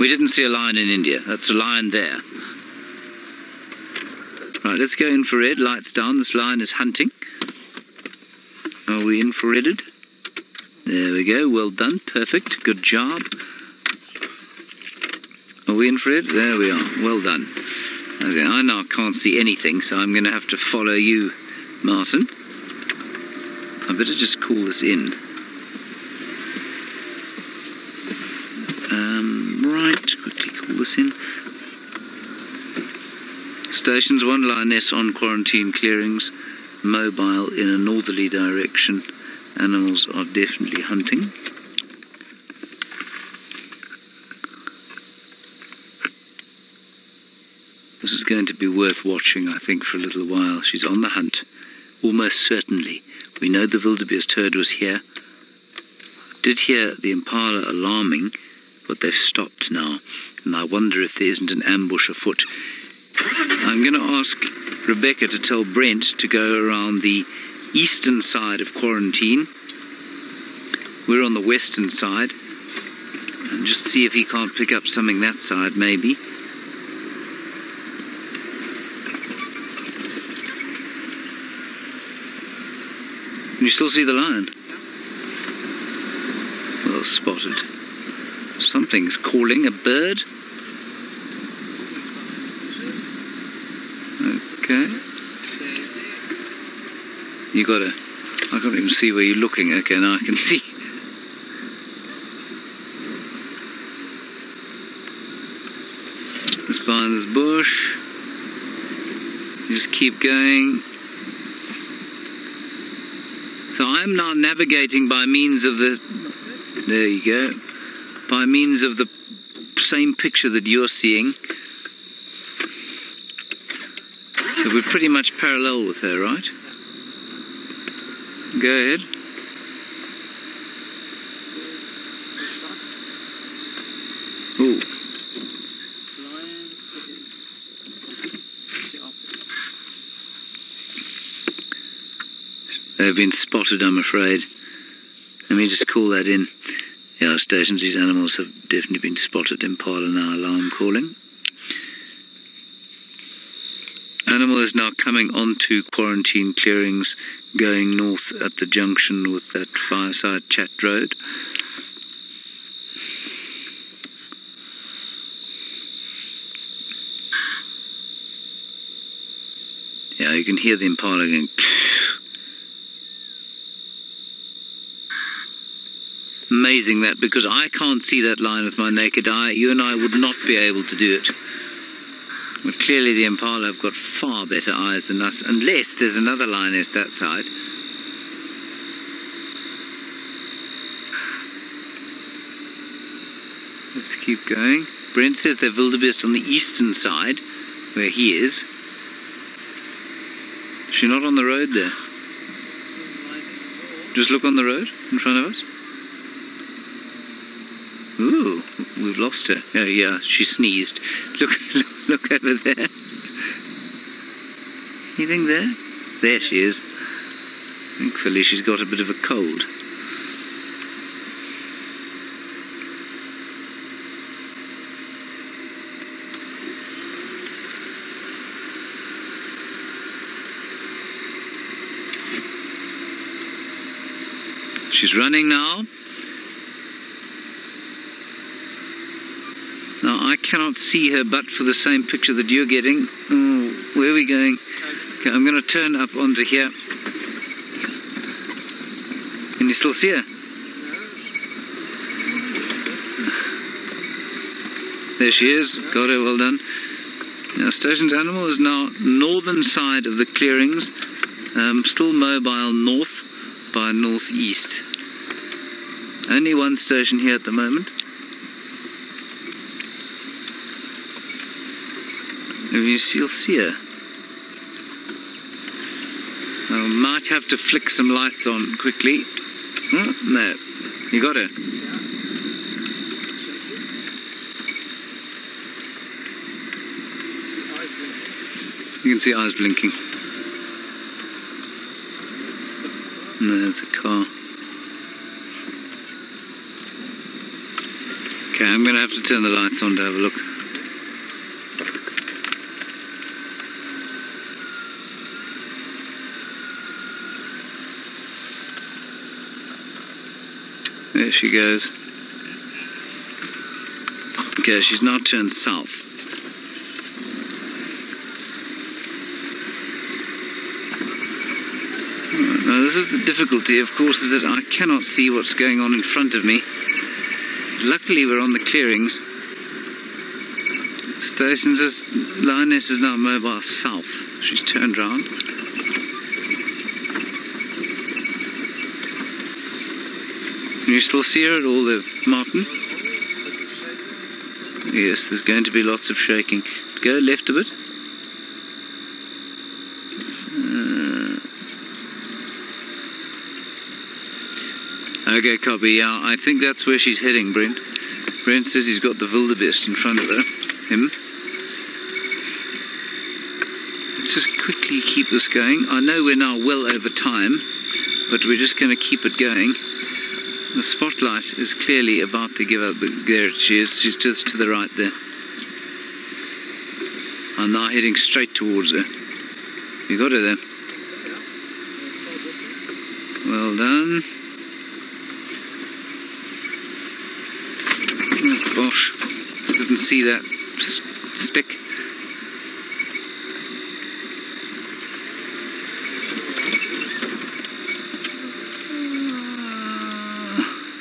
We didn't see a lion in India. That's a lion there. Right, let's go infrared. Lights down. This lion is hunting. Are we infrareded? There we go. Well done. Perfect. Good job. Are we infrared? There we are. Well done. Okay, I now can't see anything, so I'm going to have to follow you, Martin. I better just call this in. Right, quickly call this in. Stations 1, Lioness on quarantine clearings, mobile in a northerly direction. Animals are definitely hunting. This is going to be worth watching, I think, for a little while. She's on the hunt, almost certainly. We know the Wildebeest herd was here. Did hear the impala alarming, but they've stopped now. And I wonder if there isn't an ambush afoot. I'm going to ask Rebecca to tell Brent to go around the eastern side of quarantine. We're on the western side. And just see if he can't pick up something that side, maybe. Can you still see the lion? Well spotted. Something's calling, a bird. Okay. You gotta... I can't even see where you're looking. Okay, now I can see. Just behind this bush. Just keep going. So I'm now navigating by means of the... There you go. By means of the same picture that you're seeing. So we're pretty much parallel with her, right? Go ahead. Ooh. They've been spotted, I'm afraid. Let me just call that in. Yeah, stations, these animals have definitely been spotted. Impala now alarm calling. Animal is now coming onto quarantine clearings, going north at the junction with that Fireside Chat Road. Yeah, you can hear the impala going... Amazing that, because I can't see that line with my naked eye. You and I would not be able to do it. But clearly the impala have got far better eyes than us, unless there's another lioness that side. Let's keep going. Brent says they're Wildebeest on the eastern side, where he is. Is she not on the road there? Just look on the road in front of us. Ooh, we've lost her. Oh yeah, she sneezed. Look over there. Anything there? There she is. Thankfully she's got a bit of a cold. She's running now. Now, I cannot see her but for the same picture that you're getting. Oh, where are we going? Okay, I'm going to turn up onto here. Can you still see her? There she is. Got her, well done. Now, station's animal is now northern side of the clearings. Still mobile north by northeast. Only one station here at the moment. You still see her. I might have to flick some lights on quickly. Oh, no, you got her. You can see eyes blinking. No, there's a car. Okay, I'm going to have to turn the lights on to have a look. There she goes. Okay, she's now turned south. Now this is the difficulty, of course, is that I cannot see what's going on in front of me. Luckily we're on the clearings. Station says Lioness is now mobile south. She's turned round. Can you still see her at all there, Martin? Yes, there's going to be lots of shaking. Go left a bit. Okay, copy. Yeah, I think that's where she's heading, Brent. Brent says he's got the Wildebeest in front of him. Let's just quickly keep this going. I know we're now well over time, but we're just going to keep it going. The spotlight is clearly about to give up. There she is. She's just to the right there. I'm now heading straight towards her. You got her there. Well done. Oh gosh, didn't see that stick.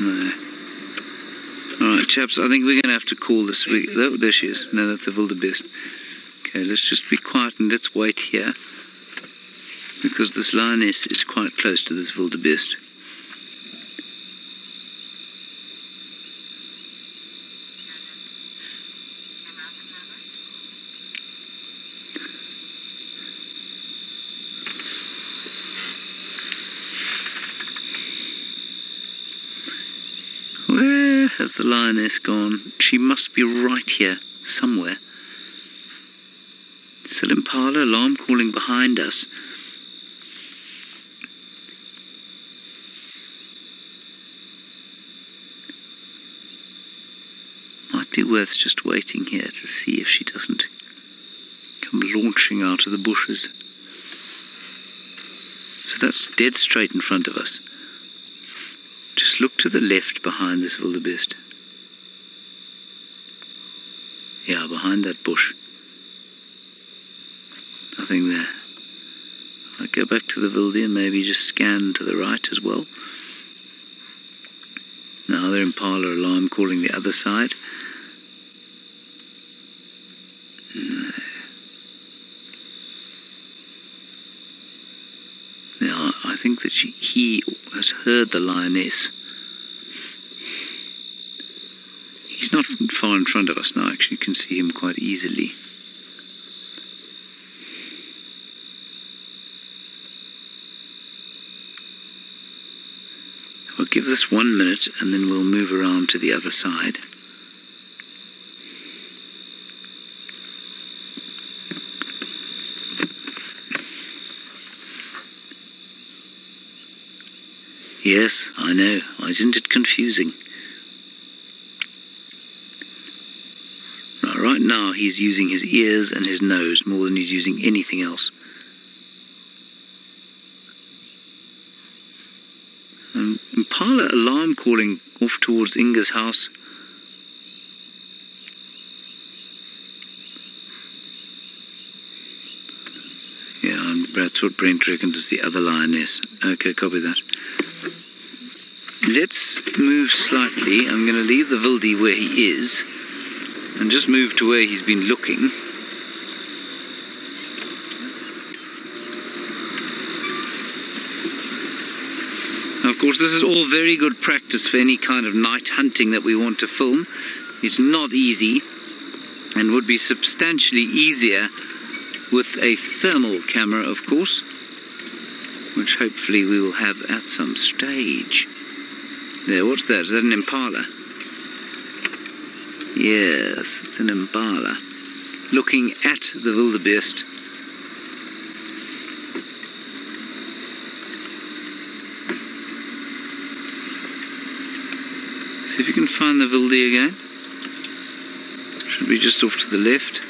No. Alright chaps, I think we're going to have to call this. Oh, there she is. No, that's a Wildebeest. Okay, let's just be quiet and let's wait here, because this Lioness is quite close to this Wildebeest. Where has the Lioness gone? She must be right here, somewhere. Still Impala, alarm calling behind us. Might be worth just waiting here to see if she doesn't come launching out of the bushes. So that's dead straight in front of us. Just look to the left behind this Wildebeest. Yeah, behind that bush. Nothing there. I'll go back to the Wilde and maybe just scan to the right as well. Now they're Impala alarm calling the other side. No. Now I think that he has heard the Lioness. He's not far in front of us now, actually. You can see him quite easily. We'll give this 1 minute and then we'll move around to the other side. Yes, I know. Isn't it confusing? Right now he's using his ears and his nose more than he's using anything else. Impala alarm calling off towards Inga's house. Yeah, and that's what Brent reckons is the other Lioness. Okay, copy that. Let's move slightly. I'm going to leave the Wilde where he is and just move to where he's been looking. Now, of course, this is all very good practice for any kind of night hunting that we want to film. It's not easy and would be substantially easier with a thermal camera, of course, which hopefully we will have at some stage. There, what's that? Is that an Impala? Yes, it's an Impala. Looking at the Wildebeest. See if you can find the Wilde again. Should be just off to the left.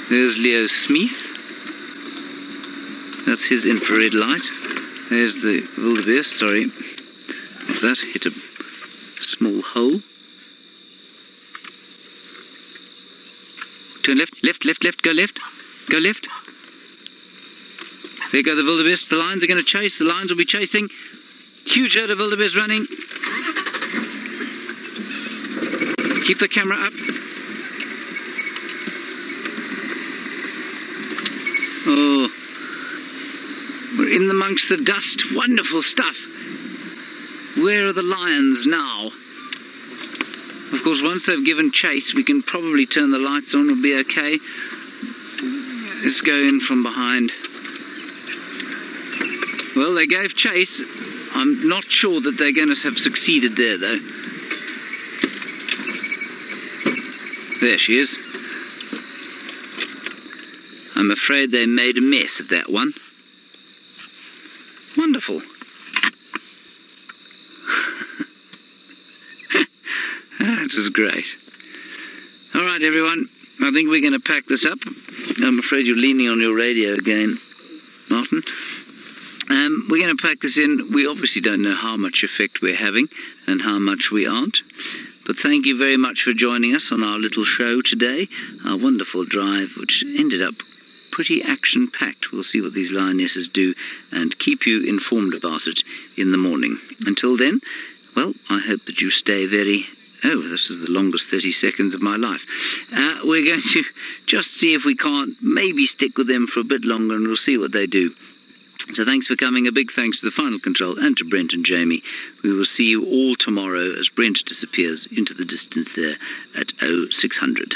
There's Leo Smith. That's his infrared light. There's the wildebeest, sorry. If that hit a small hole. Turn left, left, left, left, go left. Go left. There go the wildebeest. The lions are going to chase. The lions will be chasing. Huge herd of wildebeest running. Keep the camera up. Oh, we're in amongst the dust. Wonderful stuff. Where are the lions now? Of course, once they've given chase, we can probably turn the lights on. We'll be okay. Let's go in from behind. Well, they gave chase. I'm not sure that they're going to have succeeded there, though. There she is. I'm afraid they made a mess of that one. Wonderful. That was great. All right, everyone. I think we're going to pack this up. I'm afraid you're leaning on your radio again, Martin. We're going to pack this in. We obviously don't know how much effect we're having and how much we aren't. But thank you very much for joining us on our little show today. Our wonderful drive, which ended up pretty action-packed. We'll see what these lionesses do and keep you informed about it in the morning. Until then, well, I hope that you stay very... Oh, this is the longest 30 seconds of my life. We're going to just see if we can't maybe stick with them for a bit longer, and we'll see what they do. So thanks for coming. A big thanks to the Final Control and to Brent and Jamie. We will see you all tomorrow as Brent disappears into the distance there at 0600.